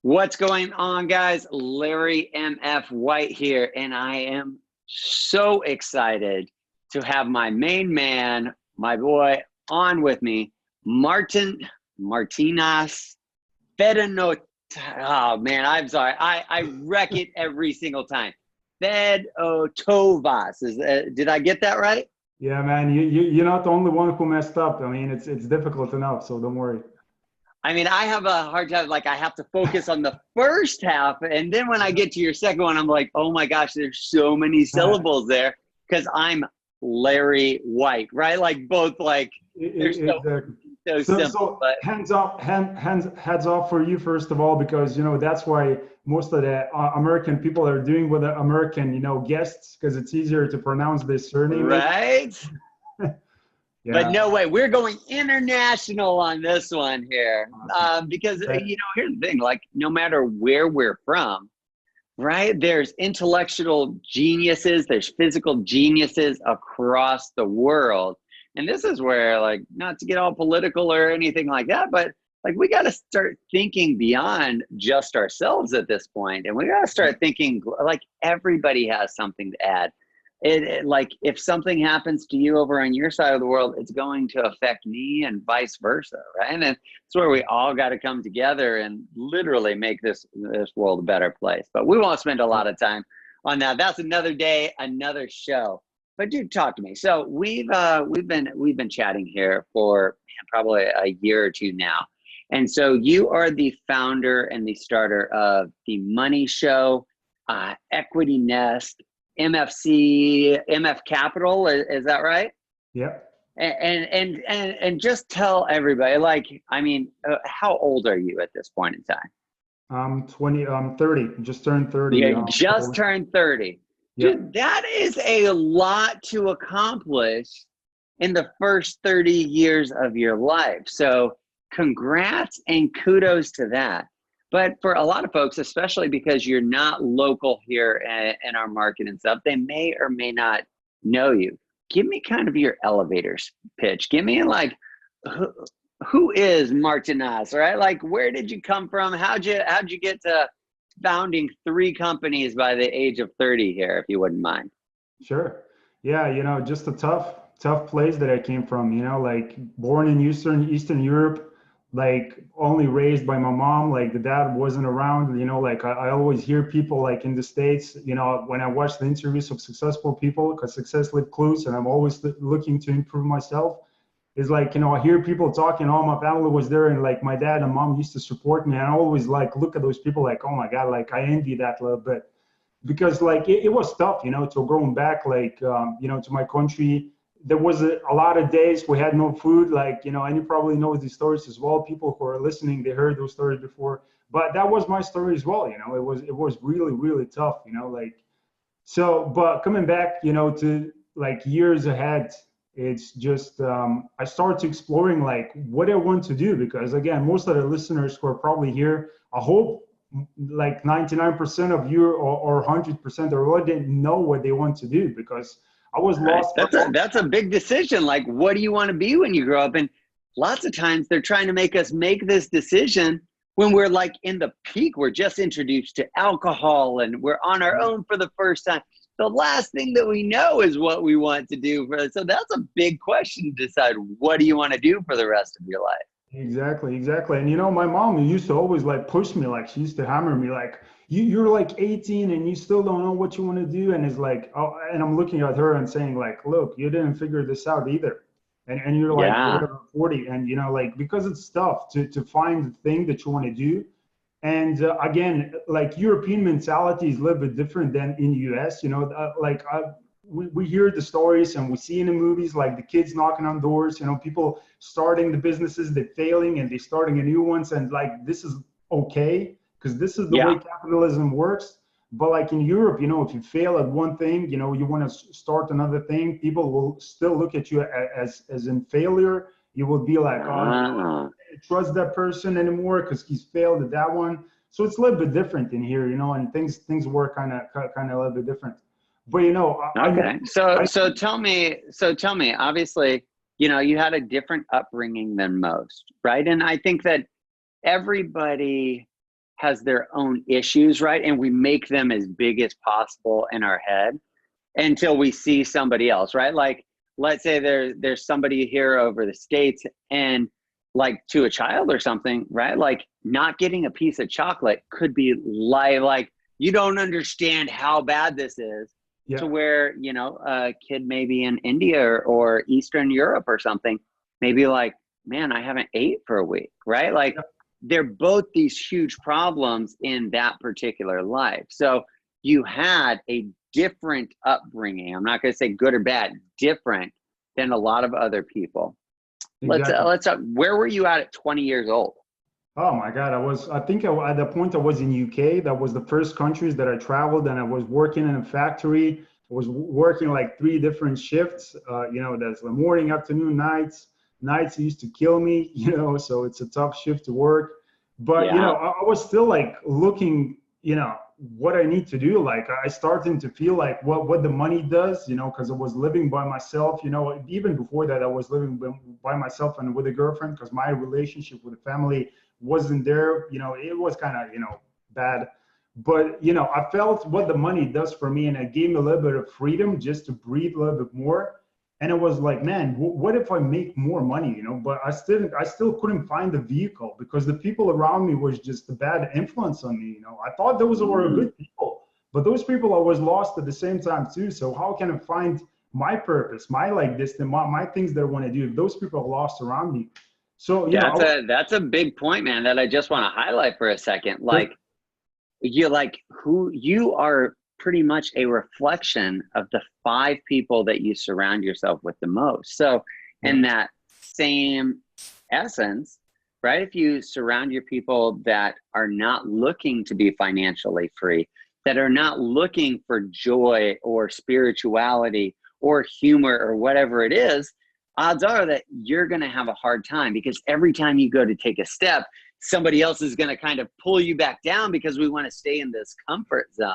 What's going on, guys? Larry MF White here, and I am so excited to have my main man, my boy, on with me, Martinas Fedonot. Oh man, I'm sorry. I wreck it every single time. Fedotovas. Did I get that right? Yeah, man, you're not the only one who messed up. I mean, it's difficult enough, so don't worry. I mean, I have a hard time. Like, I have to focus on the first half, and then when I get to your second one, I'm like, oh my gosh, there's so many syllables there because I'm Larry White, right? Like both, like they're Exactly. so So, simple. so But hands up, heads off for you first of all, because that's why most of the American people are doing with the American, guests, because it's easier to pronounce their surname. right. But Yeah. no way, we're going international on this one here, Awesome. because Okay. here's the thing: like, no matter where we're from, right? There's intellectual geniuses, there's physical geniuses across the world. And this is where, like, not to get all political or anything like that, but like, we got to start thinking beyond just ourselves at this point. And we got to start thinking like everybody has something to add. Like, if something happens to you over on your side of the world, it's going to affect me and vice versa, right? And it's where we all got to come together and literally make this world a better place. But we won't spend a lot of time on that. That's another day, another show. But dude, talk to me. So we've been chatting here for, man, probably a year or two now. And so you are the founder and the starter of the Money Show, Equity Nest, MFC, MF Capital. Is that right? Yeah. And just tell everybody, like, I mean, how old are you at this point in time? I'm 20, I'm 30, just turned 30. You just turned 30. Yeah. Dude, that is a lot to accomplish in the first 30 years of your life. So congrats and kudos to that. But for a lot of folks, especially because you're not local here in our market and stuff, they may or may not know you. Give me kind of your elevators pitch. Give me like, who is Martinas, right? Like, where did you come from? How'd you get to founding 3 companies by the age of 30 here, if you wouldn't mind? Sure. Yeah, just a tough place that I came from, like born in Eastern Europe, like only raised by my mom, like the dad wasn't around, like I always hear people like in the States, when I watch the interviews of successful people, because success leaves clues, and I'm always looking to improve myself. Is like, I hear people talking, oh, my family was there, and like my dad and mom used to support me. And I always like look at those people like, oh my God, like I envy that a little bit, because like it was tough, to going back, like, to my country. There was a lot of days we had no food, like, and you probably know these stories as well. People who are listening, they heard those stories before, but that was my story as well. It was really, really tough, like, so, but coming back, to like years ahead, it's just, I started to exploring like what I want to do, because again, most of the listeners who are probably here, I hope like 99% of you, or 100% already didn't know what they want to do, because I was Right. lost. That's a big decision. Like, what do you want to be when you grow up? And lots of times they're trying to make us make this decision when we're like in the peak. We're just introduced to alcohol and we're on our own for the first time. The last thing that we know is what we want to do. So that's a big question to decide, what do you want to do for the rest of your life? Exactly. And my mom used to always like push me, like she used to hammer me, like you're like 18 and you still don't know what you want to do. And it's like, oh, and I'm looking at her and saying like, look, you didn't figure this out either. And you're like Yeah. whatever, 40, and like, because it's tough to find the thing that you want to do. And again, like European mentality is a little bit different than in US, like we hear the stories and we see in the movies, like the kids knocking on doors, people starting the businesses, they're failing and they're starting a new ones. And like, this is okay, because this is the way Yeah. capitalism works. But like in Europe, if you fail at one thing, you want to start another thing, people will still look at you as in failure. You will be like, oh, Ah. trust that person anymore because he's failed at that one. So it's a little bit different in here, and things work kind of a little bit different. But Okay. So tell me, obviously, you had a different upbringing than most, right? And I think that everybody has their own issues, right? And we make them as big as possible in our head until we see somebody else, right? Like, let's say there's somebody here over the States, and like to a child or something, right? Like not getting a piece of chocolate could be like you don't understand how bad this is. Yeah. To where, you know, a kid maybe in India or Eastern Europe or something, maybe like, man, I haven't ate for a week, right? Like Yeah. they're both these huge problems in that particular life. So you had a different upbringing. I'm not going to say good or bad, different than a lot of other people. Exactly. Let's where were you at 20 years old? Oh my God, I think at the point I was in UK. That was the first countries that I traveled, and I was working in a factory. I was working like 3 different shifts. You know, there's the morning, afternoon, nights. Nights used to kill me, you know, so it's a tough shift to work. But, you Yeah. know, I was still like looking, you know, what I need to do. Like I started to feel like what the money does, you know, because I was living by myself, you know, even before that I was living by myself and with a girlfriend, because my relationship with the family wasn't there, you know, it was kind of, you know, bad. But, you know, I felt what the money does for me, and it gave me a little bit of freedom just to breathe a little bit more. And it was like, man, what if I make more money, you know? But I still couldn't find the vehicle, because the people around me was just a bad influence on me, you know? I thought those were good people, but those people I was lost at the same time too. So how can I find my purpose, my like this, my things that I want to do if those people are lost around me? So, you know, That's a big point, man, that I just want to highlight for a second. Like who you are pretty much a reflection of the 5 people that you surround yourself with the most. So in that same essence, right? If you surround your people that are not looking to be financially free, that are not looking for joy or spirituality or humor or whatever it is, odds are that you're going to have a hard time, because every time you go to take a step, somebody else is going to kind of pull you back down, because we want to stay in this comfort zone.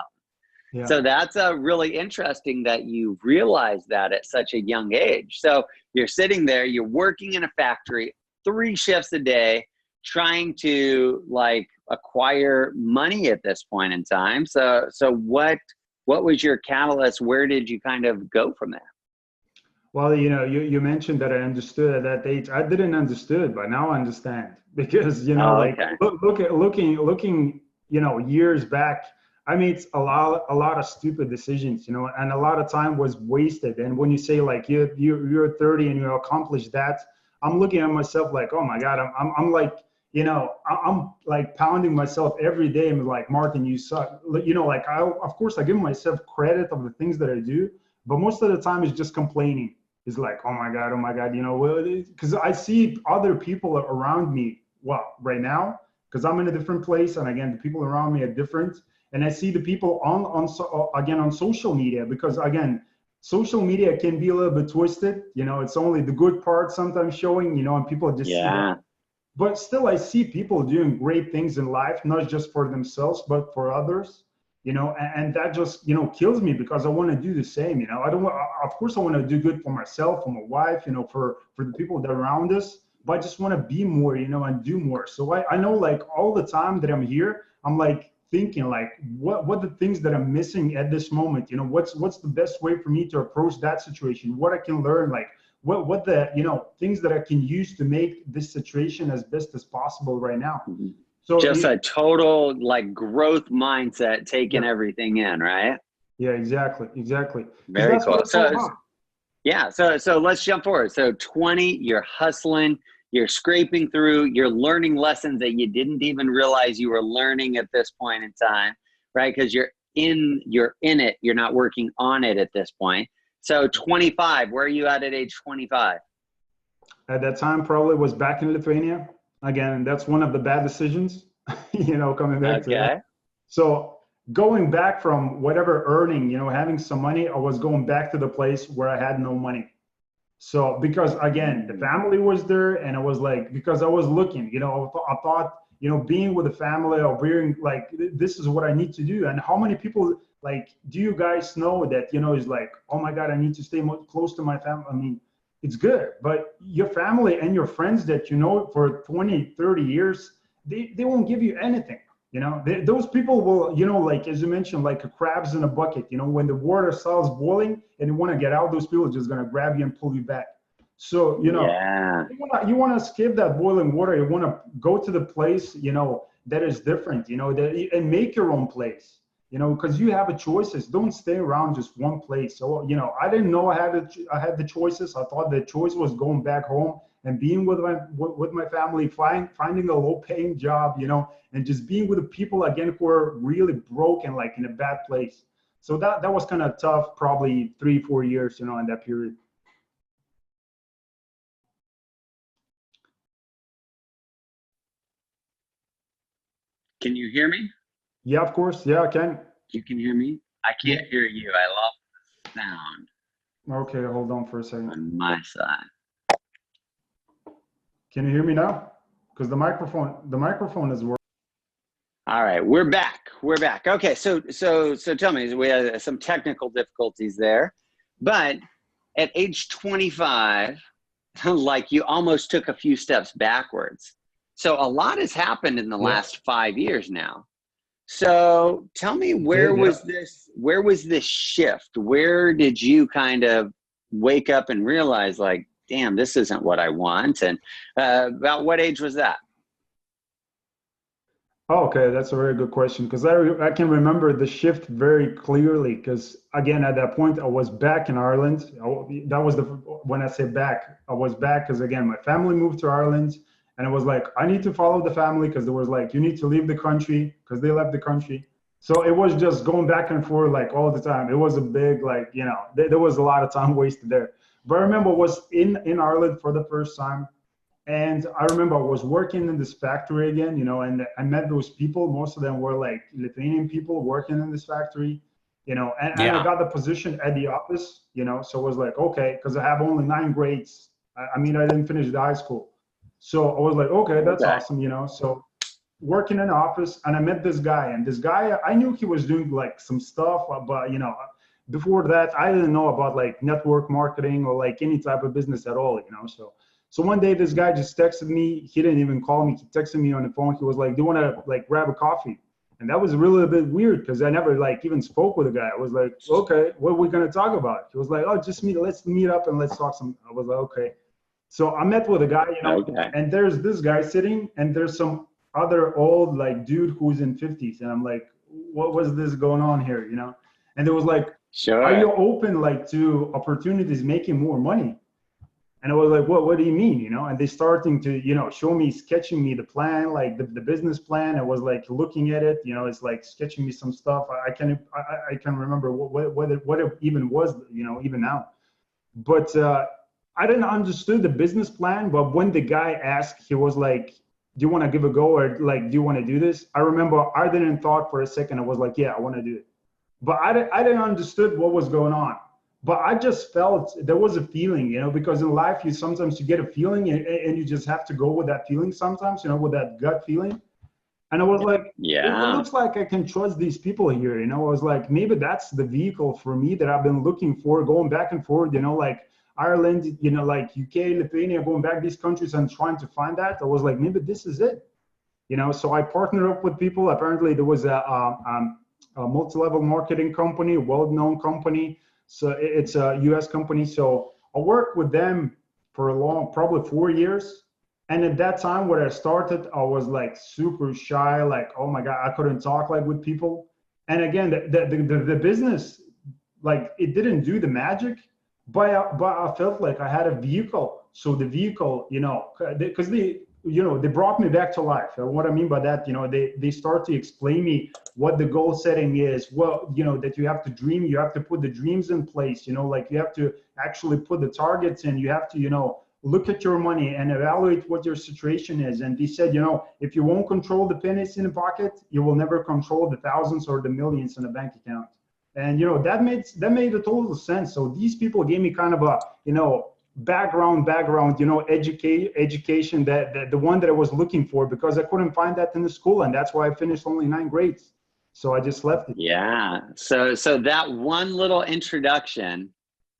yeah. So that's really interesting that you realize that at such a young age. So you're sitting there, you're working in a factory 3 shifts a day, trying to like acquire money at this point in time. So what was your catalyst? Where did you kind of go from there? Well, you know, you mentioned that I understood at that age. I didn't understood, but now I understand, because, you know, Oh, like okay. looking, you know, years back, I made a lot of stupid decisions, you know, and a lot of time was wasted. And when you say like you're 30 and you accomplished that, I'm looking at myself like, oh my God, I'm like, you know, I'm like pounding myself every day and like, Martin, you suck. You know, like of course I give myself credit of the things that I do, but most of the time it's just complaining. It's like, oh my God, you know, well, because I see other people around me, well, right now, because I'm in a different place, and again, the people around me are different, and I see the people on social media, because again, social media can be a little bit twisted, you know, it's only the good part sometimes showing, you know, and people just see that. Yeah. But still, I see people doing great things in life, not just for themselves, but for others, you know, and that just, you know, kills me, because I want to do the same, you know. I don't want, of course, I want to do good for myself, for my wife, you know, for the people that are around us, but I just want to be more, you know, and do more. So I know like all the time that I'm here, I'm like thinking like, what the things that I'm missing at this moment, you know, what's the best way for me to approach that situation, what I can learn, like, what the, you know, things that I can use to make this situation as best as possible right now. So Just a total like growth mindset, taking yeah, everything in, right? yeah, exactly, because Very that's what cool. it's all about. Yeah, so let's jump forward. So 20, you're hustling, you're scraping through, you're learning lessons that you didn't even realize you were learning at this point in time, right? Because you're in it, you're not working on it at this point. So 25, where are you at age 25? At that time, probably was back in Lithuania again. That's one of the bad decisions, you know, coming back to that. Okay. So going back from whatever earning, you know, having some money, I was going back to the place where I had no money. So because again, the family was there, and I was like, because I was looking, you know, I thought, you know, being with the family or being like, this is what I need to do. And how many people, like, do you guys know that, you know, is like, oh my God, I need to stay close to my family. I mean, it's good, but your family and your friends that you know for 20, 30 years, they won't give you anything. You know, those people will, you know, like as you mentioned, like crabs in a bucket. You know, when the water starts boiling and you want to get out, those people are just gonna grab you and pull you back. So, you know, Yeah. you wanna skip that boiling water. You wanna go to the place, you know, that is different. You know, that and make your own place. You know, because you have a choices. Don't stay around just one place. So, you know, I didn't know I had the choices. I thought the choice was going back home and being with my family, finding a low paying job, you know, and just being with the people again who are really broken, like in a bad place. So that was kind of tough, probably 3 4 years, you know, in that period. Can you hear me? Yeah, of course. Yeah, I can. You can hear me? I Yeah. can't hear you. I lost the sound Okay, hold on for a second. on my side. Can you hear me now? Because the microphone is working. All right, we're back. We're back. Okay, so tell me, we had some technical difficulties there, but at age 25, like you almost took a few steps backwards. So a lot has happened in the Yeah, last 5 years now. So tell me, did yeah. where was this shift? Where did you kind of wake up and realize like, damn, this isn't what I want? And about what age was that? Oh, okay, that's a very good question because I can remember the shift very clearly because again at that point I was back in Ireland. That was the when I say back, I was back because again my family moved to Ireland and it was like I need to follow the family because there was like you need to leave the country because they left the country. So it was just going back and forth like all the time. It was a big like you know there was a lot of time wasted there. But I remember I was in Ireland for the first time. And I remember I was working in this factory again, you know, and I met those people. Most of them were like Lithuanian people working in this factory, you know, and I Yeah. got the position at the office, you know, so it was like, okay, because I have only 9 grades. I mean, I didn't finish the high school. So I was like, okay, that's Okay. awesome, you know. So working in an office and I met this guy, and this guy, I knew he was doing like some stuff, but, you know, before that, I didn't know about like network marketing or like any type of business at all, you know. So one day this guy just texted me. He didn't even call me. He texted me on the phone. He was like, "Do you want to like grab a coffee?" And that was really a bit weird because I never like even spoke with the guy. I was like, "Okay, what are we gonna talk about?" He was like, "Oh, just meet. Let's meet up and let's talk some." I was like, "Okay." So I met with a guy, you know, Okay. and there's this guy sitting, and there's some other old like dude who's in 50s, and I'm like, "What was this going on here?" You know? And it was like, "Are Sure. you open like to opportunities making more money?" And I was like, what do you mean? You know, and they starting to, you know, show me, sketching me the plan, like the business plan. I was like looking at it, you know, it's like sketching me some stuff. I can remember what it even was, you know, even now. But I didn't understood the business plan. But when the guy asked, he was like, do you want to give a go or like, do you want to do this? I remember I didn't thought for a second. I was like, yeah, I want to do it. But I didn't understood what was going on. But I just felt there was a feeling, you know, because in life you sometimes you get a feeling and you just have to go with that feeling sometimes, you know, with that gut feeling. And I was like, it Yeah. looks like I can trust these people here, you know. I was like, maybe that's the vehicle for me that I've been looking for, going back and forth, you know, like Ireland, you know, like UK, Lithuania, going back these countries and trying to find that. I was like, maybe this is it, you know. So I partnered up with people. Apparently there was a multi-level marketing company, well-known company. So it's a US company. So I worked with them for a long, probably 4 years. And at that time when I started, I was like super shy, like, oh my God, I couldn't talk like with people. And again, the business, like it didn't do the magic, but I felt like I had a vehicle. So the vehicle, you know, because you know, they brought me back to life. And what I mean by that, you know, they start to explain me what the goal setting is. Well, you know, that you have to dream, you have to put the dreams in place, you know, like you have to actually put the targets in, you have to, you know, look at your money and evaluate what your situation is. And they said, you know, if you won't control the pennies in the pocket, you will never control the thousands or the millions in a bank account. And you know that made a total sense. So these people gave me kind of a, you know, background, you know, education that the one that I was looking for, because I couldn't find that in the school, and that's why I finished only 9 grades. So I just left it. Yeah. So that one little introduction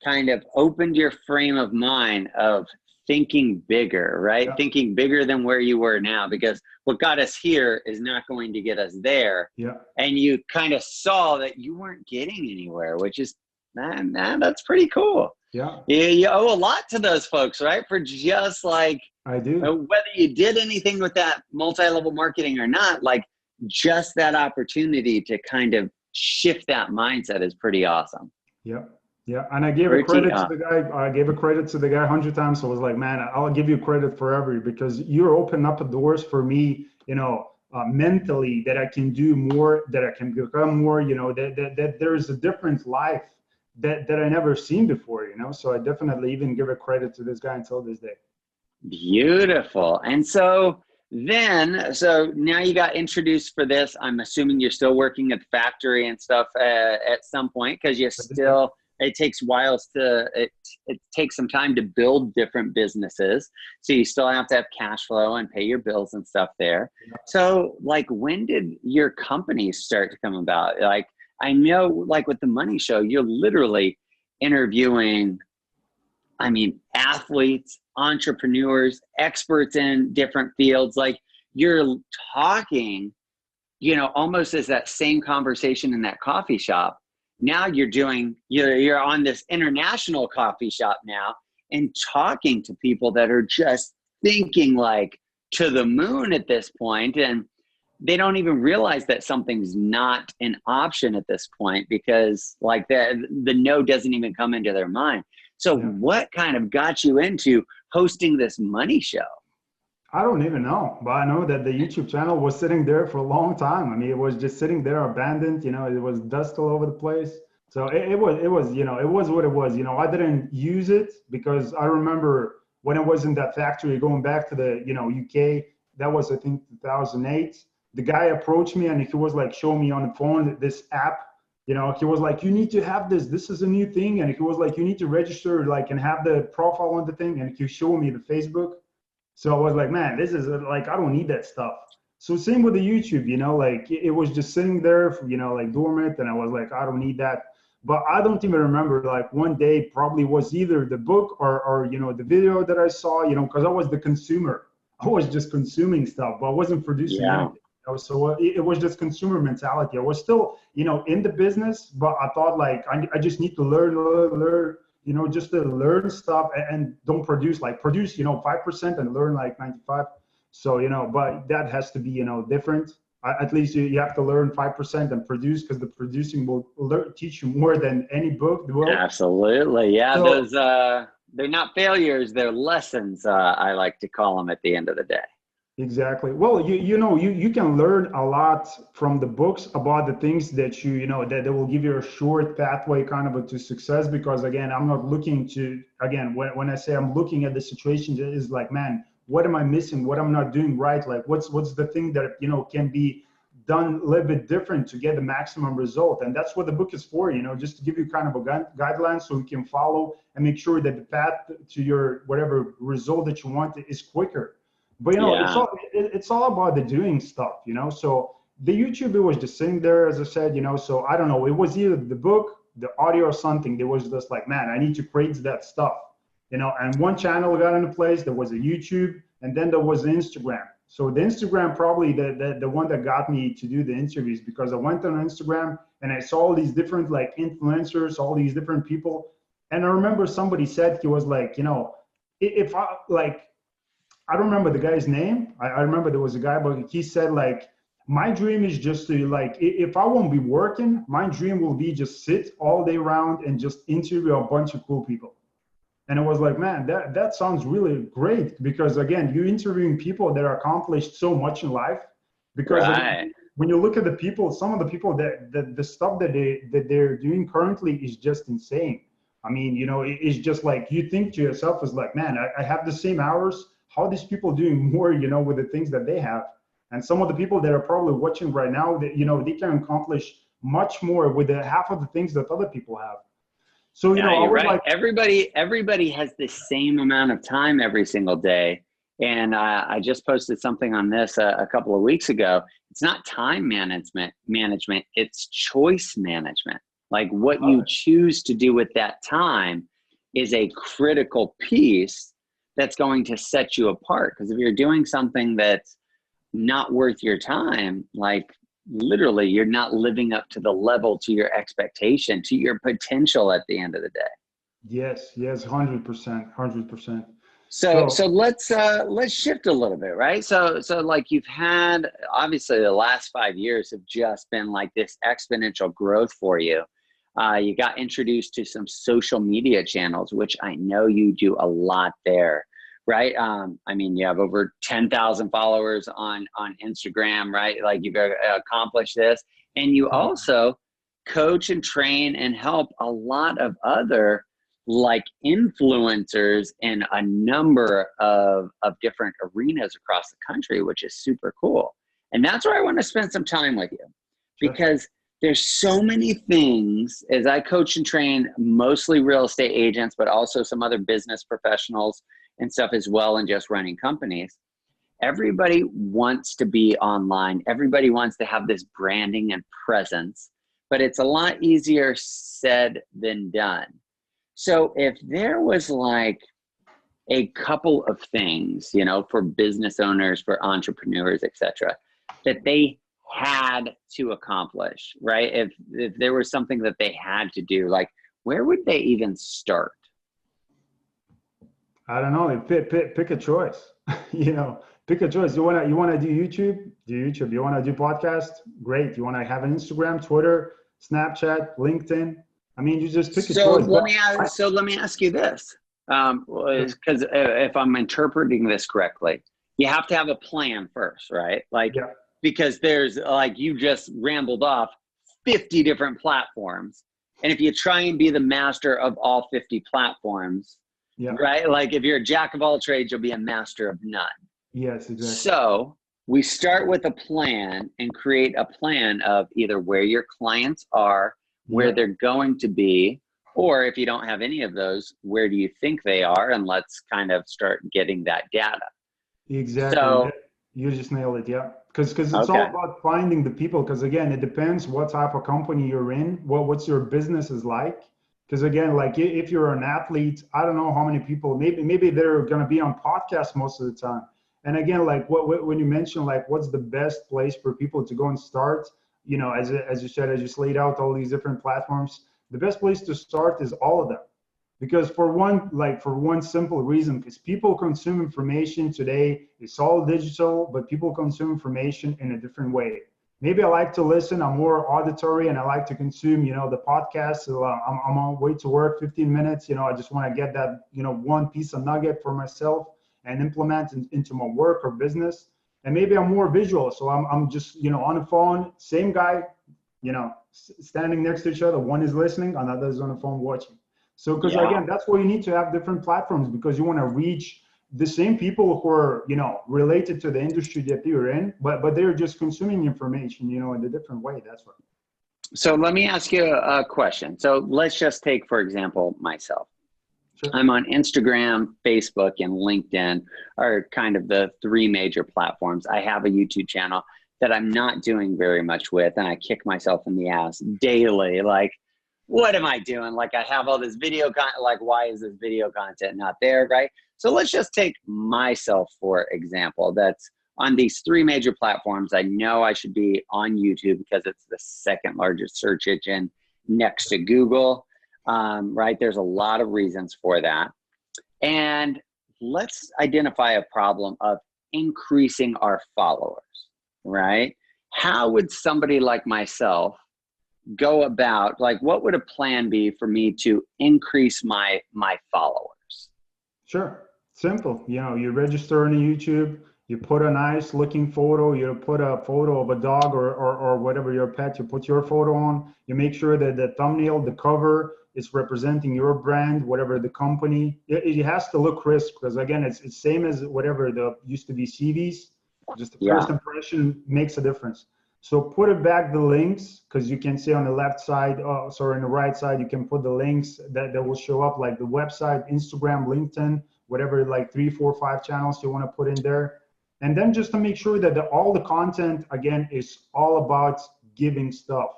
kind of opened your frame of mind of thinking bigger, right? Yeah. Thinking bigger than where you were now, because what got us here is not going to get us there. Yeah. And you kind of saw that you weren't getting anywhere, which is, man, that's pretty cool. Yeah. You owe a lot to those folks, right? For just like, I do. whether you did anything with that multi-level marketing or not, like just that opportunity to kind of shift that mindset is pretty awesome. Yeah. Yeah. And I gave a credit to the guy. I gave a credit to the guy 100 times. So I was like, man, I'll give you credit forever, because you're opening up the doors for me, you know, mentally, that I can do more, that I can become more, you know, that there's a different life that I never seen before, you know. So I definitely even give a credit to this guy until this day. Beautiful. And so now you got introduced for this. I'm assuming you're still working at the factory and stuff at some point, because it takes whiles it takes some time to build different businesses. So you still have to have cash flow and pay your bills and stuff there. Yeah. So like, when did your company start to come about? Like, I know like with the Money Show, you're literally interviewing, I mean, athletes, entrepreneurs, experts in different fields. Like, you're talking, you know, almost as that same conversation in that coffee shop. Now you're on this international coffee shop now and talking to people that are just thinking like to the moon at this point. And they don't even realize that something's not an option at this point, because like the no doesn't even come into their mind. So what kind of got you into hosting this Money Show? I don't even know, but I know that the YouTube channel was sitting there for a long time. I mean, it was just sitting there abandoned, you know, it was dust all over the place. So it was, you know, it was what it was. You know, I didn't use it because I remember when I was in that factory going back to the, you know, UK, that was, I think, 2008. The guy approached me and he was like showing me on the phone this app. You know, he was like, you need to have this. This is a new thing. And he was like, you need to register, like, and have the profile on the thing. And he showed me the Facebook. So I was like, man, this is like, I don't need that stuff. So same with the YouTube, you know, like it was just sitting there, you know, like dormant. And I was like, I don't need that. But I don't even remember, like one day probably was either the book or you know, the video that I saw, you know, because I was the consumer. I was just consuming stuff, but I wasn't producing anything. You know? So it was just consumer mentality. I was still, you know, in the business, but I thought like, I just need to learn, you know, just to learn stuff and don't produce, like produce, you know, 5% and learn like 95. So, you know, but that has to be, you know, different. At least you have to learn 5% and produce, because the producing will teach you more than any book will. Absolutely. Yeah. So, Those, they're not failures. They're lessons. I like to call them at the end of the day. Exactly. Well, you know, you can learn a lot from the books about the things that you know, that will give you a short pathway kind of to success. Because again, I'm not looking to, again, when I say I'm looking at the situation, it is like, man, what am I missing? What I'm not doing right? Like, what's the thing that, you know, can be done a little bit different to get the maximum result? And that's what the book is for, you know, just to give you kind of a guideline so you can follow and make sure that the path to your whatever result that you want is quicker. But, you know, it's all about the doing stuff, you know. So the YouTube, it was just sitting there, as I said, you know. So I don't know, it was either the book, the audio, or something. There was just like, man, I need to create that stuff. You know, and one channel got into place. There was a YouTube, and then there was Instagram. So the Instagram probably the one that got me to do the interviews, because I went on Instagram and I saw all these different like influencers, all these different people. And I remember somebody said, he was like, you know, if I like, I don't remember the guy's name. I remember there was a guy, but he said like, my dream is just to like, if I won't be working, my dream will be just sit all day around and just interview a bunch of cool people. And I was like, man, that sounds really great, because again, you're interviewing people that are accomplished so much in life. Because when you look at the people, some of the people that the stuff that they're doing currently is just insane. I mean, you know, it's just like, you think to yourself is like, man, I have the same hours. How are these people doing more, you know, with the things that they have? And some of the people that are probably watching right now, that, you know, they can accomplish much more with the half of the things that other people have. So, you know, I was like, everybody has the same amount of time every single day. And I just posted something on this a couple of weeks ago. It's not time management, it's choice management. Like what you choose to do with that time is a critical piece that's going to set you apart. Because if you're doing something that's not worth your time, like literally you're not living up to the level, to your expectation, to your potential at the end of the day. Yes, 100%, 100%. So let's shift a little bit, right? So like you've had, obviously the last 5 years have just been like this exponential growth for you. You got introduced to some social media channels, which I know you do a lot there, right? I mean, you have over 10,000 followers on Instagram, right? Like you've accomplished this, and you also coach and train and help a lot of other like influencers in a number of different arenas across the country, which is super cool. And that's where I want to spend some time with you, because there's so many things as I coach and train mostly real estate agents, but also some other business professionals and stuff as well, and just running companies. Everybody wants to be online. Everybody wants to have this branding and presence, but it's a lot easier said than done. So if there was like a couple of things, you know, for business owners, for entrepreneurs, etc., that they had to accomplish, right? If there was something that they had to do, like where would they even start? I don't know. Pick a choice. You know, pick a choice. You wanna do YouTube? Do YouTube. You wanna do podcast? Great. You wanna have an Instagram, Twitter, Snapchat, LinkedIn? I mean, you just pick a choice. Let me ask you this, because if I'm interpreting this correctly, you have to have a plan first, right? Like, because there's like you just rambled off 50 different platforms, and if you try and be the master of all 50 platforms, right? Like if you're a jack of all trades, you'll be a master of none. Yes, exactly. So we start with a plan and create a plan of either where your clients are, where they're going to be, or if you don't have any of those, where do you think they are? And let's kind of start getting that data. Exactly. So, you just nailed it. Yeah. Because it's all about finding the people. Because again, it depends what type of company you're in, what's your business is like. Because again, like if you're an athlete, I don't know how many people, maybe they're going to be on podcasts most of the time. And again, like when you mentioned, like what's the best place for people to go and start, you know, as you said, as you laid out all these different platforms, the best place to start is all of them. Because for one simple reason, because people consume information today, it's all digital, but people consume information in a different way. Maybe I like to listen, I'm more auditory, and I like to consume, you know, the podcast. So I'm on my way to work, 15 minutes, you know, I just want to get that, you know, one piece of nugget for myself and implement into my work or business. And maybe I'm more visual, so I'm just, you know, on the phone, same guy, you know, standing next to each other. One is listening, another is on the phone watching. So, because again, that's why you need to have different platforms, because you want to reach the same people who are, you know, related to the industry that you're in, but they're just consuming information, you know, in a different way. That's right. So let me ask you a question. So let's just take, for example, myself. Sure. I'm on Instagram, Facebook, and LinkedIn are kind of the three major platforms. I have a YouTube channel that I'm not doing very much with, and I kick myself in the ass daily. Like, what am I doing? Like, I have all this video content. Like, why is this video content not there, right? So let's just take myself, for example, that's on these three major platforms. I know I should be on YouTube because it's the second largest search engine next to Google. Right? There's a lot of reasons for that. And let's identify a problem of increasing our followers, right? How would somebody like myself go about, like, what would a plan be for me to increase my followers? Sure. Simple. You know, you register on YouTube, you put a nice looking photo, you put a photo of a dog or whatever your pet, you put your photo on, you make sure that the thumbnail, the cover is representing your brand, whatever the company. It has to look crisp, because again, it's same as whatever the used to be CVs. Just the first impression makes a difference. So put it back the links, because you can see on the left side, on the right side, you can put the links that will show up, like the website, Instagram, LinkedIn, whatever, like 3, 4, 5 channels you want to put in there. And then just to make sure that all the content, again, is all about giving stuff.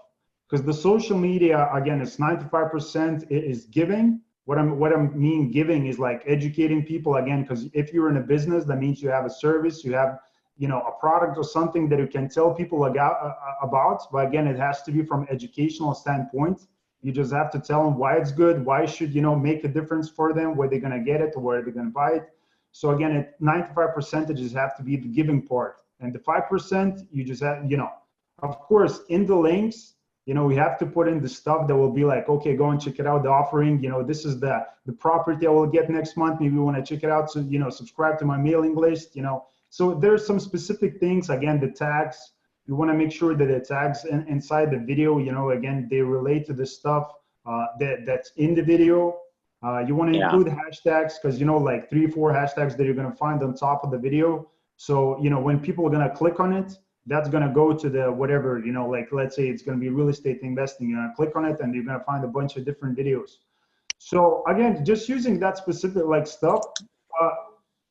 Because the social media, again, it's 95% is giving, What I'm mean giving is like educating people again, because if you're in a business, that means you have a service, you have, you know, a product or something that you can tell people about. But again, it has to be from educational standpoint. You just have to tell them why it's good, why it should, you know, make a difference for them, where they're gonna get it or where they're gonna buy it. So again, 95% have to be the giving part, and the 5% you just have, you know, of course, in the links, you know, we have to put in the stuff that will be like, okay, go and check it out, the offering, you know, this is the property I will get next month. Maybe you want to check it out. So, you know, subscribe to my mailing list, you know. So there's some specific things, again, the tags, you want to make sure that the tags inside the video, you know, again, they relate to the stuff that's in the video. You want to include hashtags, because, you know, like 3-4 hashtags that you're going to find on top of the video. So, you know, when people are going to click on it, that's going to go to the whatever, you know, like let's say it's going to be real estate investing. You're going to click on it and you're going to find a bunch of different videos. So again, just using that specific like stuff,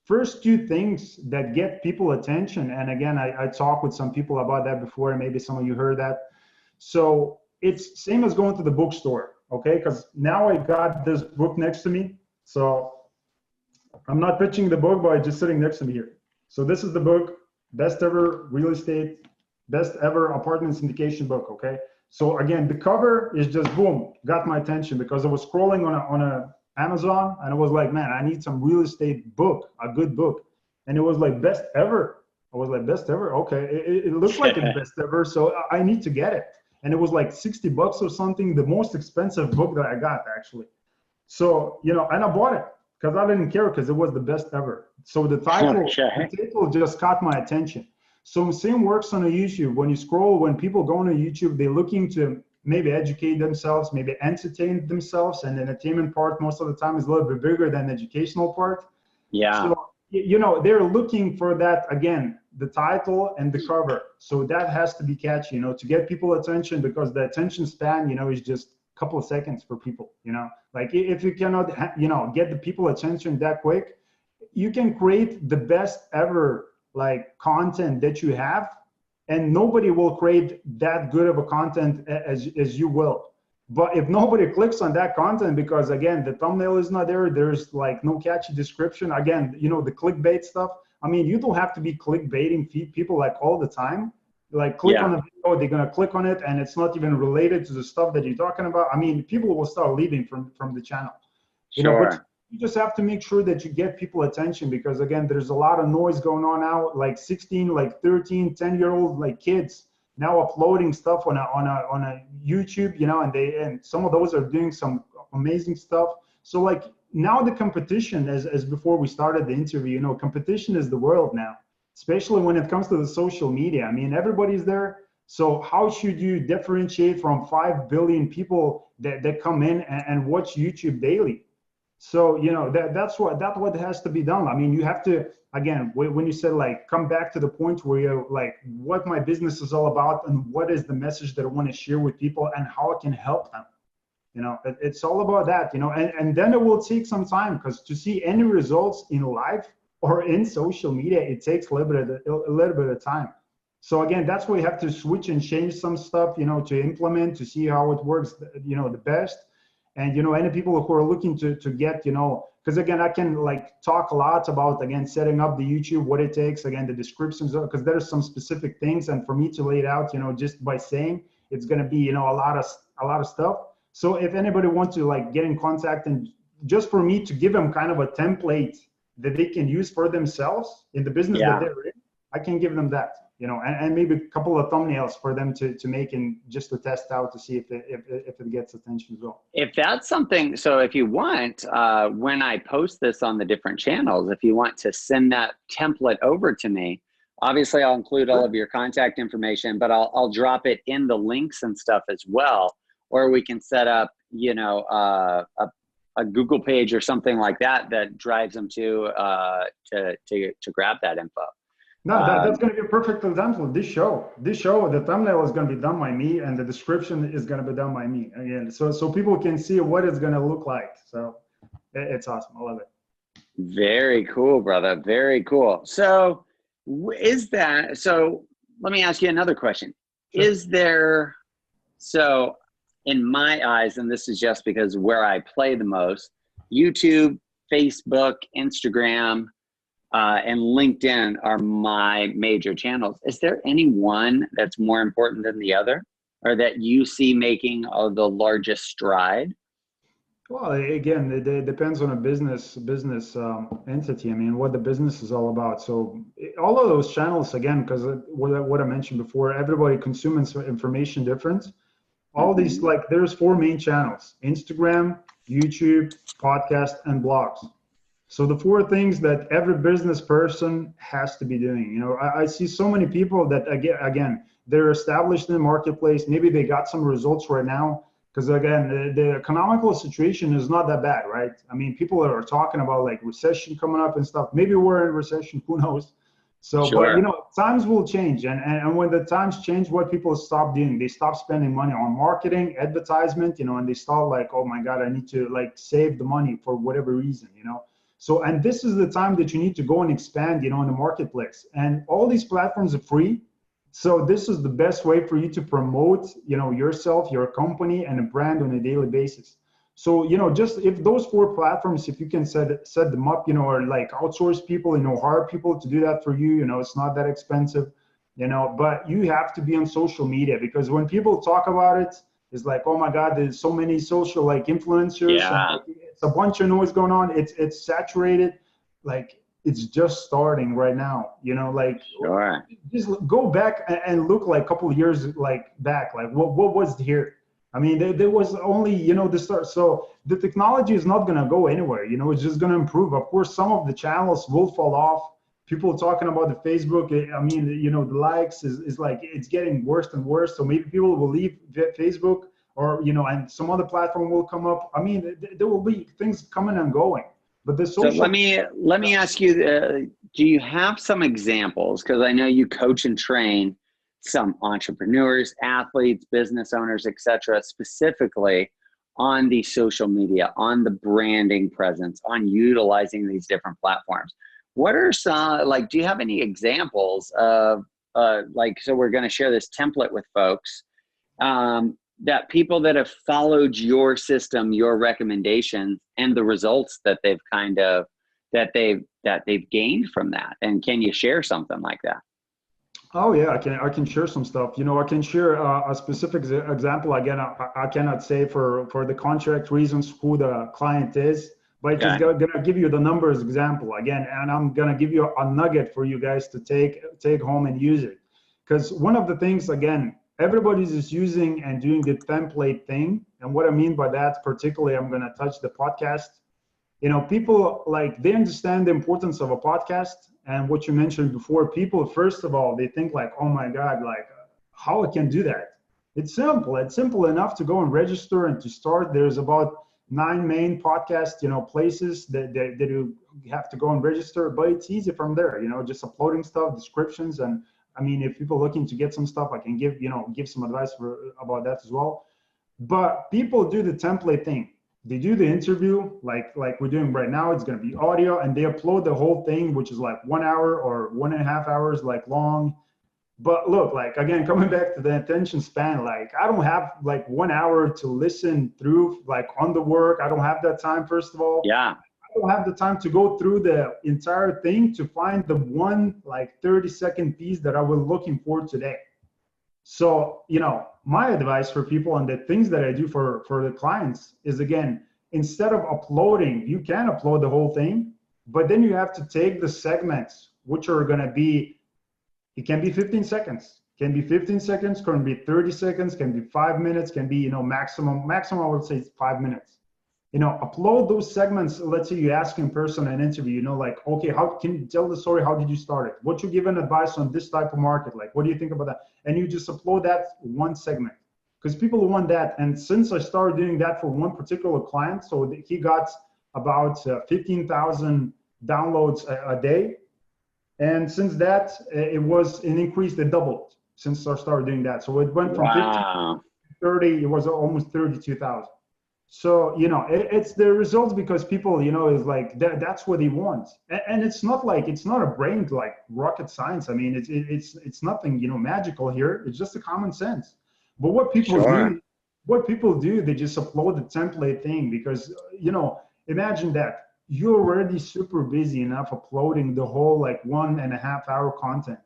first two things that get people attention. And again, I talked with some people about that before, and maybe some of you heard that. So it's same as going to the bookstore, okay? Because now I got this book next to me. So I'm not pitching the book, but it's just sitting next to me here. So this is the book. Best ever real estate, best ever apartment syndication book, okay? So again, the cover is just boom, got my attention, because I was scrolling on a Amazon and I was like, man, I need some real estate book, a good book. And it was like best ever. I was like, best ever? Okay, it looks like it's best ever, so I need to get it. And it was like $60 or something, the most expensive book that I got actually. So, you know, and I bought it, because I didn't care, because it was the best ever. So the title just caught my attention. So same works on a YouTube. When you scroll, when people go on a YouTube, they're looking to maybe educate themselves, maybe entertain themselves, and the entertainment part most of the time is a little bit bigger than the educational part. Yeah. So, you know, they're looking for that, again, the title and the cover. So that has to be catchy, you know, to get people attention, because the attention span, you know, is just couple of seconds for people, you know. Like if you cannot, you know, get the people attention that quick, you can create the best ever like content that you have, and nobody will create that good of a content as you will. But if nobody clicks on that content, because again, the thumbnail is not there, there's like no catchy description, again, you know, the clickbait stuff. I mean, you don't have to be clickbaiting people like all the time. Like click on the video, they're gonna click on it, and it's not even related to the stuff that you're talking about. I mean, people will start leaving from the channel. You know, but you just have to make sure that you get people attention, because again, there's a lot of noise going on now. Like 16, like 13, 10-year-old like kids now uploading stuff on a YouTube, you know, and some of those are doing some amazing stuff. So like now the competition, as before we started the interview, you know, competition is the world now, especially when it comes to the social media. I mean, everybody's there. So how should you differentiate from 5 billion people that come in and watch YouTube daily? So, you know, that's what has to be done. I mean, you have to, again, when you said like, come back to the point where you're like, what my business is all about and what is the message that I want to share with people and how I can help them. You know, it's all about that, you know, and then it will take some time, because to see any results in life or in social media, it takes a little bit of time. So again, that's why you have to switch and change some stuff, you know, to implement, to see how it works, you know, the best. And, you know, any people who are looking to get, you know, because again, I can like talk a lot about, again, setting up the YouTube, what it takes, again, the descriptions, because there's some specific things. And for me to lay it out, you know, just by saying, it's going to be, you know, a lot of stuff. So if anybody wants to like get in contact, and just for me to give them kind of a template that they can use for themselves in the business that they're in, I can give them that, you know, and maybe a couple of thumbnails for them to make, and just to test out to see if it gets attention as well. If that's something, so if you want, when I post this on the different channels, if you want to send that template over to me, obviously I'll include all of your contact information, but I'll drop it in the links and stuff as well. Or we can set up, you know, a Google page or something like that that drives them to grab that info. No, that's going to be a perfect example. This show, the thumbnail is going to be done by me, and the description is going to be done by me again, so people can see what it's going to look like. So it's awesome. I love it. Very cool, brother. Very cool. So so let me ask you another question. Sure. Is there, so in my eyes, and this is just because where I play the most, YouTube, Facebook, Instagram, and LinkedIn are my major channels. Is there any one that's more important than the other, or that you see making the largest stride? Well, again, it depends on a business entity. I mean, what the business is all about. So all of those channels, again, because what I mentioned before, everybody consumes information different. All these, Mm-hmm. like, there's four main channels: Instagram, YouTube, podcast, and blogs. So the four things that every business person has to be doing. You know, I see so many people that again, they're established in the marketplace. Maybe they got some results right now because again, the economical situation is not that bad, right? I mean, people are talking about like recession coming up and stuff. Maybe we're in recession, who knows? So, but you Sure. know, times will change, and when the times change, what people stop doing, they stop spending money on marketing, advertisement, you know, and they start like, oh my God, I need to like save the money for whatever reason, you know. So, and this is the time that you need to go and expand, you know, in the marketplace. And all these platforms are free. So this is the best way for you to promote, you know, yourself, your company, and a brand on a daily basis. So, you know, just if those four platforms, if you can set them up, you know, or like outsource people, you know, hire people to do that for you, you know, it's not that expensive, you know, but you have to be on social media because when people talk about it, it's like, oh my God, there's so many social like influencers and Yeah. like, it's a bunch of noise going on. It's saturated. Like it's just starting right now, you know, like Sure. just go back and look like a couple of years like back, like what was here? I mean, there was only, you know, the start. So the technology is not going to go anywhere. You know, it's just going to improve. Of course, some of the channels will fall off. People talking about the Facebook. I mean, you know, the likes is like it's getting worse and worse. So maybe people will leave Facebook or, you know, and some other platform will come up. I mean, there will be things coming and going. But the So let social, me ask you: do you have some examples? Because I know you coach and train some entrepreneurs, athletes, business owners, etc., specifically on the social media, on the branding presence, on utilizing these different platforms. What are some like? Do you have any examples of like? So we're going to share this template with folks. That people that have followed your system, your recommendations, and the results that they've kind of that they've gained from that. And can you share something like that? oh yeah, I can share some stuff. You know, I can share a specific example. Again, I cannot say for the contract reasons who the client is, but just Okay. gonna give you the numbers example again, and I'm gonna give you a nugget for you guys to take home and use it. Because one of the things, again, everybody's just using and doing the template thing, and what I mean by that, particularly, I'm gonna touch the podcast. You know, people like they understand the importance of a podcast and what you mentioned before. People, first of all, they think like, oh my God, like how I can do that. It's simple enough to go and register and to start. There's about 9 main podcast, you know, places that you have to go and register, but it's easy from there, you know, just uploading stuff, descriptions. And I mean, if people are looking to get some stuff, I can give some advice about that as well. But people do the template thing. They do the interview like we're doing right now. It's going to be audio, and they upload the whole thing, which is like 1 hour or 1.5 hours like long. But look, like again, coming back to the attention span, like I don't have like 1 hour to listen through like on the work. I don't have that time, first of all. Yeah. I don't have the time to go through the entire thing to find the one like 30-second piece that I was looking for today. So, you know, my advice for people and the things that I do for the clients is again, instead of uploading, you can upload the whole thing, but then you have to take the segments, which are going to be, it can be 15 seconds, can be 15 seconds, can be 30 seconds, can be 5 minutes, can be, you know, maximum, I would say 5 minutes. You know, upload those segments. Let's say you ask in person an interview, you know, like, okay, how can you tell the story? How did you start it? What you given advice on this type of market? Like, what do you think about that? And you just upload that one segment because people want that. And since I started doing that for one particular client, so he got about 15,000 downloads a day. And since that, it was an increase that doubled since I started doing that. So it went from 15 to Wow. 30, it was almost 32,000. So, you know, it's the results because people, you know, is like that's what they want. And it's not like it's not a brain like rocket science. I mean, it's nothing, you know, magical here. It's just a common sense. But Sure. what people do, they just upload the template thing because, you know, imagine that you're already super busy enough uploading the whole like 1.5 hour content.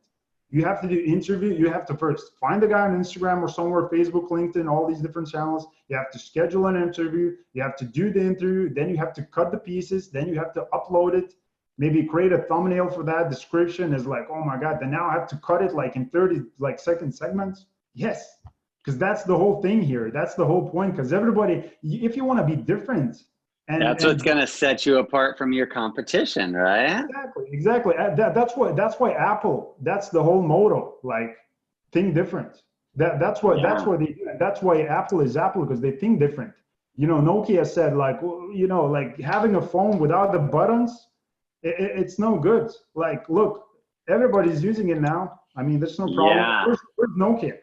You have to do interview. You have to first find the guy on Instagram or somewhere, Facebook, LinkedIn, all these different channels. You have to schedule an interview. You have to do the interview. Then you have to cut the pieces. Then you have to upload it. Maybe create a thumbnail for that. Description is like, oh my God, then now I have to cut it like in 30 like second segments. Yes, because that's the whole thing here. That's the whole point. Because everybody, if you want to be different, that's what's going to set you apart from your competition, right? Exactly. That's why Apple. That's the whole motto. Like, think different. That's what they do. And that's why Apple is Apple, because they think different. You know, Nokia said like, you know, like having a phone without the buttons, it's no good. Like, look, everybody's using it now. I mean, there's no problem. Yeah. Where's Nokia?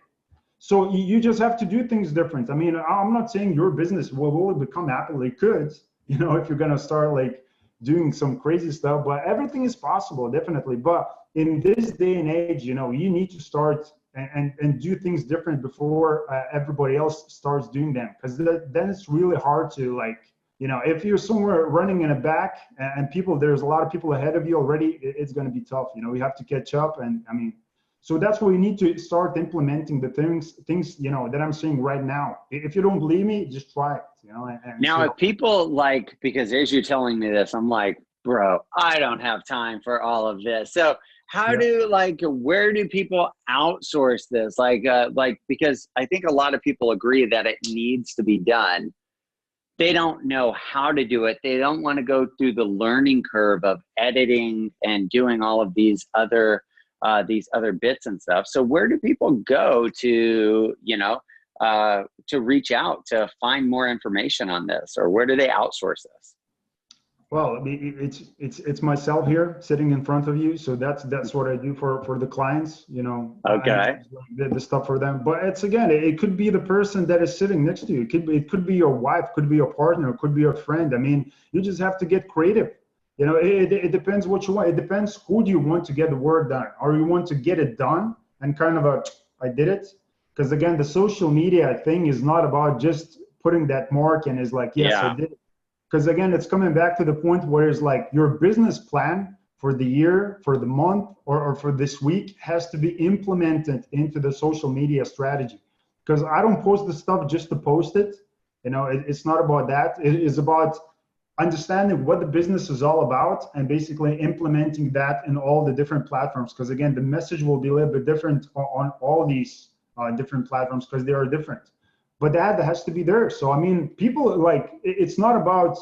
So you just have to do things different. I mean, I'm not saying your business will become Apple. It could, you know, if you're gonna start like doing some crazy stuff, but everything is possible, definitely. But in this day and age, you know, you need to start and do things different before everybody else starts doing them, because then it's really hard to, like, you know, if you're somewhere running in a back and there's a lot of people ahead of you already, it's going to be tough. You know, we have to catch up. And I mean, so that's why we need to start implementing the things, you know, that I'm saying right now. If you don't believe me, just try it, you know. And now, if people like, because as you're telling me this, I'm like, bro, I don't have time for all of this. So how do, like, where do people outsource this? Like, because I think a lot of people agree that it needs to be done. They don't know how to do it. They don't want to go through the learning curve of editing and doing all of these other bits and stuff. So where do people go to, you know, to reach out to find more information on this, or where do they outsource this? Well, it's myself here sitting in front of you. So that's what I do for the clients, you know. Okay. The stuff for them. But it's, again, it could be the person that is sitting next to you. It could be your wife, could be your partner, could be your friend. I mean, you just have to get creative. You know, it depends what you want. It depends who do you want to get the work done, or you want to get it done and kind of I did it. Because again, the social media thing is not about just putting that mark and is like, yes, I did it. Because again, it's coming back to the point where it's like your business plan for the year, for the month, or for this week has to be implemented into the social media strategy. Because I don't post the stuff just to post it. You know, it's not about that. It is about understanding what the business is all about and basically implementing that in all the different platforms. Because again, the message will be a little bit different on all these different platforms, because they are different. But that has to be there. So I mean, people, like, it's not about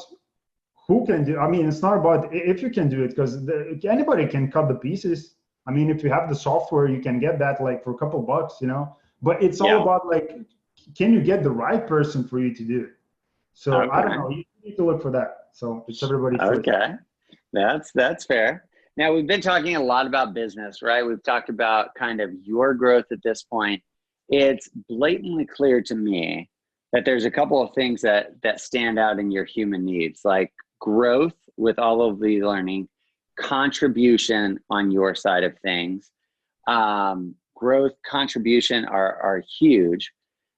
who can do. I mean, it's not about if you can do it, because anybody can cut the pieces. I mean, if you have the software, you can get that like for a couple bucks, you know. But it's all about, like, can you get the right person for you to do it? So I don't know. You need to look for that. So it's everybody. Okay, that's fair. Now, we've been talking a lot about business, right? We've talked about kind of your growth at this point. It's blatantly clear to me that there's a couple of things that stand out in your human needs, like growth with all of the learning, contribution on your side of things. Growth, contribution are huge.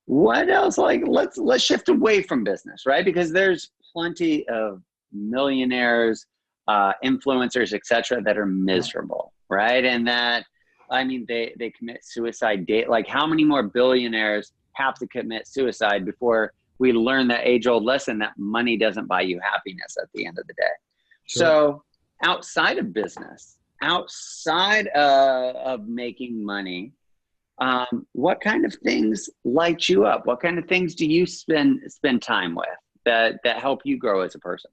What else? Like, let's shift away from business, right? Because there's plenty of millionaires, influencers, etc., that are miserable, right? And that, I mean, they commit suicide. Like, how many more billionaires have to commit suicide before we learn that age-old lesson that money doesn't buy you happiness at the end of the day? Sure. So outside of business, outside of making money, what kind of things light you up? What kind of things do you spend time with that help you grow as a person?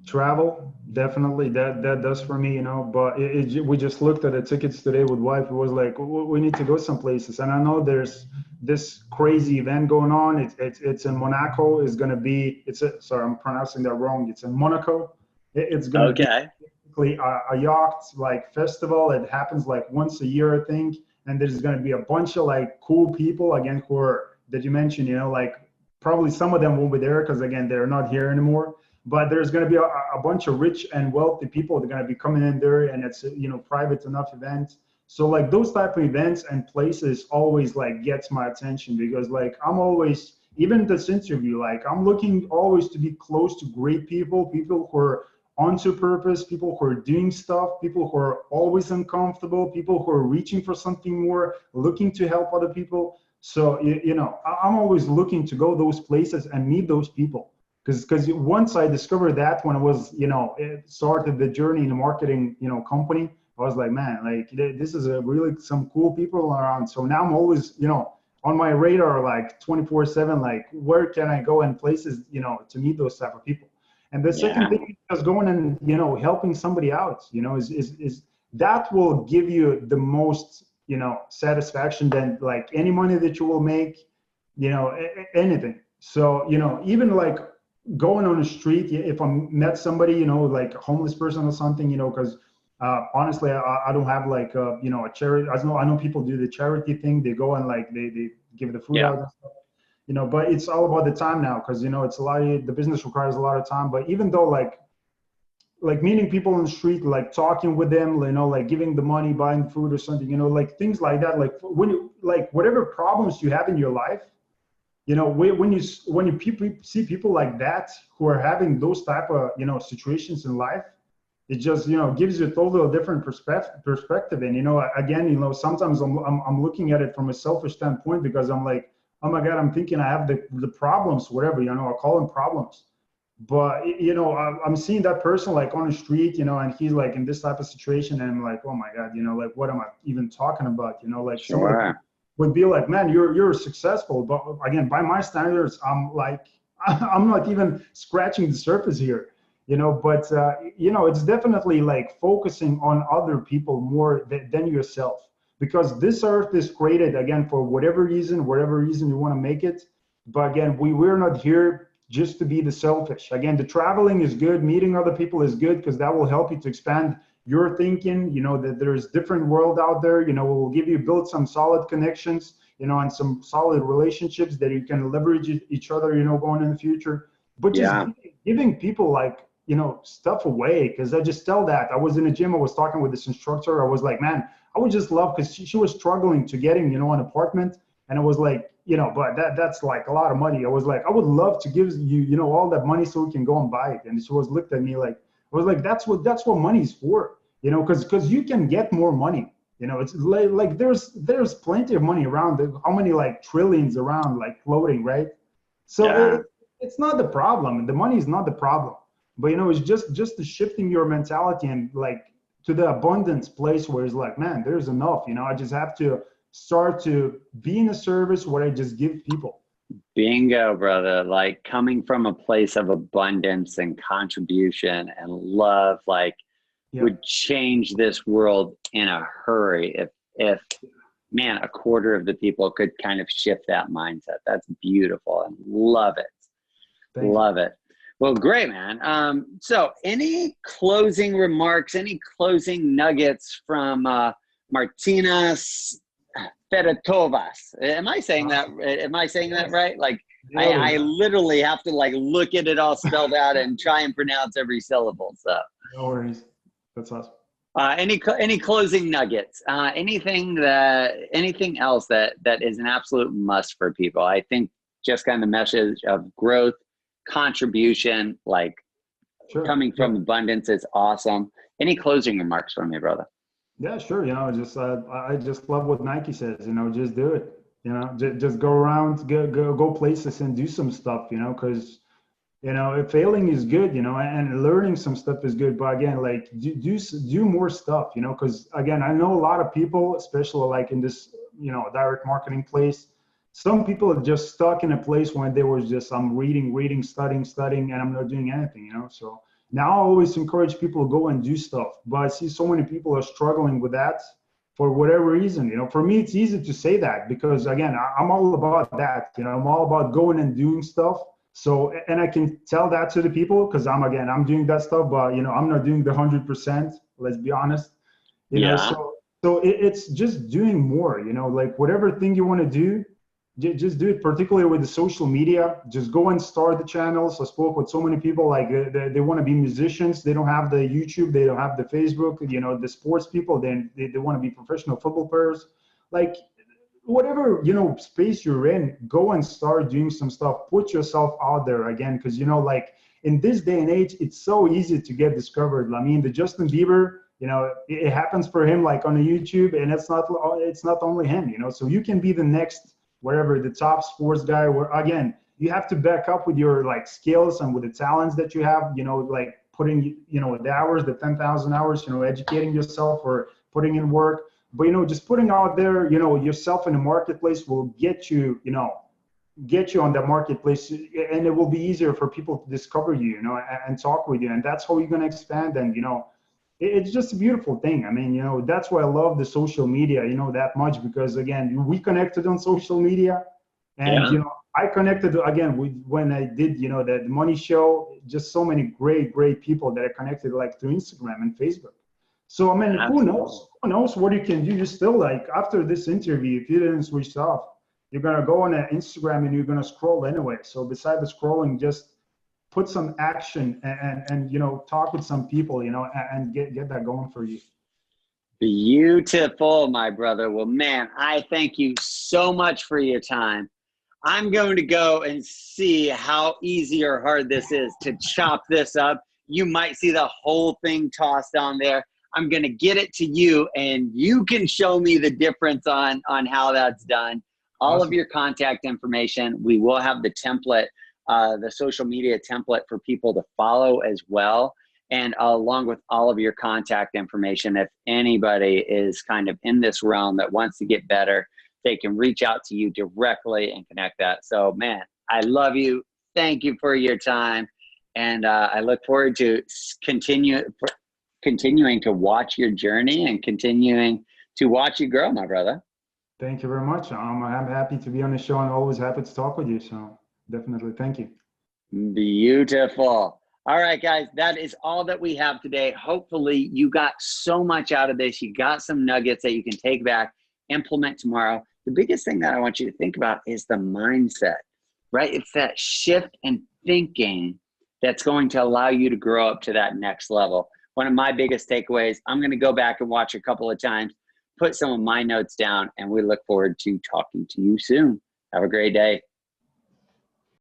Travel, definitely. That does for me, you know. But we just looked at the tickets today with wife. It was like, we need to go some places. And I know there's this crazy event going on. It's in Monaco. It's gonna be. Sorry, I'm pronouncing that wrong. It's in Monaco. It's gonna be basically a yacht like festival. It happens like once a year, I think. And there's gonna be a bunch of like cool people again that you mentioned. You know, like probably some of them won't be there because again they're not here anymore. But there's going to be a bunch of rich and wealthy people that are going to be coming in there, and it's, you know, private enough event. So like those type of events and places always like gets my attention, because like I'm always, even this interview, like I'm looking always to be close to great people, people who are onto purpose, people who are doing stuff, people who are always uncomfortable, people who are reaching for something more, looking to help other people. So, I'm always looking to go those places and meet those people. Because once I discovered that when I was, started the journey in a marketing, company, I was like, man, like this is a really some cool people around. So now I'm always, on my radar, like 24/7, like where can I go and places, to meet those type of people. And the second Yeah. thing is going and, helping somebody out, is that will give you the most, satisfaction than like any money that you will make, anything. So, even like going on the street, if I met somebody, like a homeless person or something, because honestly, I don't have like, a charity. I know people do the charity thing. They go and like, they give the food Yeah. out and stuff. But it's all about the time now, because it's a lot of, the business requires a lot of time. But even though like meeting people on the street, like talking with them, like giving the money, buying food or something, like things like that, like when you like whatever problems you have in your life, when you people see people like that who are having those type of situations in life, it just gives you a totally different perspective. And again, sometimes I'm looking at it from a selfish standpoint, because I'm like, oh my god, I'm thinking I have the problems, whatever, I call them problems. But I'm seeing that person like on the street, and he's like in this type of situation, and I'm like, oh my god, like what am I even talking about? Like somebody Sure. would be like, man, you're successful, but again, by my standards, I'm like, I'm not even scratching the surface here. But it's definitely like focusing on other people more than yourself, because this earth is created again for whatever reason you want to make it. But again, we're not here just to be the selfish. Again, the traveling is good, meeting other people is good, because that will help you to expand your thinking, that there's different world out there, it will give you build some solid connections, and some solid relationships that you can leverage each other, going in the future. But just Yeah. giving people like, stuff away, because I just tell that. I was in a gym, I was talking with this instructor, I was like, man, I would just love, because she was struggling to getting, an apartment. And I was like, but that's like a lot of money. I was like, I would love to give you, all that money so we can go and buy it. And she was looked at me like, I was like, that's what money's for, because you can get more money. It's like there's plenty of money around. How many like trillions around like floating, right? So Yeah. it's not the problem. The money is not the problem. But it's just the shifting your mentality and like to the abundance place where it's like, man, there's enough. I just have to start to be in a service where I just give people. Bingo, brother. Like coming from a place of abundance and contribution and love, like Yeah. would change this world in a hurry if man, a quarter of the people could kind of shift that mindset. That's beautiful and love it. Thank you. Love it. Well, great, man. So any closing remarks, any closing nuggets from Martina Feratovas? Am I saying that? Am I saying that right? Like, I literally have to like look at it all spelled out and try and pronounce every syllable. So No worries. That's awesome. any closing nuggets? Anything else that is an absolute must for people? I think just kind of the message of growth, contribution, like Sure. coming from abundance is awesome. Any closing remarks from you, brother? Yeah, sure. Just I just love what Nike says. Just do it. Just go around, go places and do some stuff. Because if failing is good. And learning some stuff is good. But again, like do more stuff. Because again, I know a lot of people, especially like in this direct marketing place. Some people are just stuck in a place when they were just I'm reading, studying, and I'm not doing anything. So. Now I always encourage people to go and do stuff, but I see so many people are struggling with that for whatever reason. For me, it's easy to say that because again, I'm all about that. I'm all about going and doing stuff. So, and I can tell that to the people because I'm doing that stuff, but I'm not doing the 100%. Let's be honest. Yeah. So it's just doing more. Like whatever thing you want to do. Just do it, particularly with the social media. Just go and start the channels. I spoke with so many people, like they want to be musicians. They don't have the YouTube. They don't have the Facebook. The sports people, then they want to be professional football players. Like whatever, you know, space you're in, go and start doing some stuff. Put yourself out there again, because, you know, like in this day and age, it's so easy to get discovered. I mean, the Justin Bieber, you know, it happens for him like on a YouTube, and it's not only him, you know. So you can be the next wherever the top sports guy. Where again, you have to back up with your like skills and with the talents that you have. You know, like putting, you know, the hours, the 10,000 hours, you know, educating yourself or putting in work. But, you know, just putting out there, you know, yourself in the marketplace will get you, you know, get you on the marketplace, and it will be easier for people to discover you, you know, and talk with you. And that's how you're going to expand. And, you know, it's just a beautiful thing. I mean, you know, that's why I love the social media, you know, that much, because again, we connected on social media, and, Yeah. you know, I connected again with when I did, you know, the money show, just so many great people that I connected like through Instagram and Facebook. So, I mean, who Absolutely. knows? Who knows what you can do? You still like after this interview, if you didn't switch off, you're gonna go on Instagram and you're gonna scroll anyway. So, besides the scrolling, just put some action and you know, talk with some people, you know, and get that going for you. Beautiful, my brother. Well, man, I thank you so much for your time. I'm going to go and see how easy or hard this is to chop this up. You might see the whole thing tossed on there. I'm going to get it to you, and you can show me the difference on how that's done. All of Awesome. your contact information. We will have the template, the social media template for people to follow as well. And along with all of your contact information, if anybody is kind of in this realm that wants to get better, they can reach out to you directly and connect that. So, man, I love you. Thank you for your time. And I look forward to continuing to watch your journey and continuing to watch you grow, my brother. Thank you very much. I'm happy to be on the show and always happy to talk with you. So, definitely, thank you. Beautiful. All right, guys, that is all that we have today. Hopefully, you got so much out of this. You got some nuggets that you can take back, implement tomorrow. The biggest thing that I want you to think about is the mindset, right? It's that shift in thinking that's going to allow you to grow up to that next level. One of my biggest takeaways, I'm going to go back and watch a couple of times, put some of my notes down, and we look forward to talking to you soon. Have a great day.